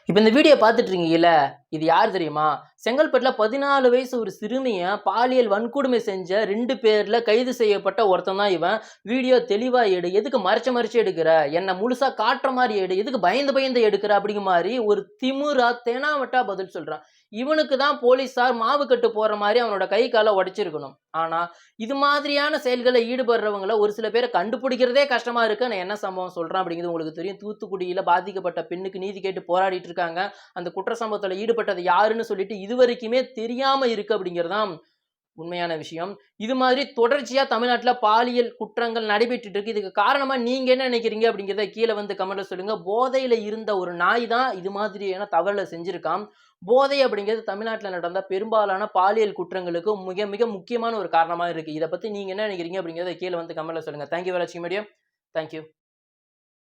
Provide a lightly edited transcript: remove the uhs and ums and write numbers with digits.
இப்போ இந்த வீடியோ பார்த்துட்டு இருக்கீங்கல்ல, இது யார் தெரியுமா? செங்கல்பட்டுல 14 வயசு ஒரு சிறுமியை பாலியல் வன்கொடுமை செஞ்ச 2 பேர்ல கைது செய்யப்பட்ட ஒருத்தன் தான் இவன். வீடியோ தெளிவா எடு, எதுக்கு மறைச்சு எடுக்கிற, என்ன முழுசா காட்டுற மாதிரி எடு, எதுக்கு பயந்து எடுக்கிற அப்படிங்கிற மாதிரி ஒரு திமிரா தெனாவட்டா பதில் சொல்றான். இவனுக்கு தான் போலீஸார் மாவு கட்டு போற மாதிரி அவனோட கை காலை உடைச்சிருக்கணும். ஆனா இது மாதிரியான செயல்களை ஈடுபடுறவங்கள ஒரு சில பேரை கண்டுபிடிக்கிறதே கஷ்டமா இருக்கு. நான் என்ன சம்பவம் சொல்றேன் அப்படிங்கிறது உங்களுக்கு தெரியும். தூத்துக்குடியில பாதிக்கப்பட்ட பெண்ணுக்கு நீதி கேட்டு போராடிட்டு இருக்காங்க. அந்த குற்ற சம்பவத்துல ஈடுபட்டது யாருன்னு சொல்லிட்டு இதுவரைக்குமே தெரியாம இருக்கு அப்படிங்கிறதான் உண்மையான விஷயம். இது மாதிரி தொடர்ச்சியா தமிழ்நாட்டுல பாலியல் குற்றங்கள் நடைபெற்றுட்டு இருக்கு. இதுக்கு காரணமா நீங்க என்ன நினைக்கிறீங்க அப்படிங்கிறத கீழே வந்து கமெண்ட்ல சொல்லுங்க. போதையில இருந்த ஒரு நாய் தான் இது மாதிரியான தவறுல செஞ்சிருக்கான். போதை அப்படிங்கிறது தமிழ்நாட்டில் நடந்த பெரும்பாலான பாலியல் குற்றங்களுக்கு மிக மிக முக்கியமான ஒரு காரணமா இருக்கு. இதை பத்தி நீங்க என்ன நினைக்கிறீங்க அப்படிங்கிறத கீழே வந்து கமெண்ட்ல சொல்லுங்க. தேங்க்யூ ஃபார் வாட்சிங் வீடியோ. தேங்க்யூ.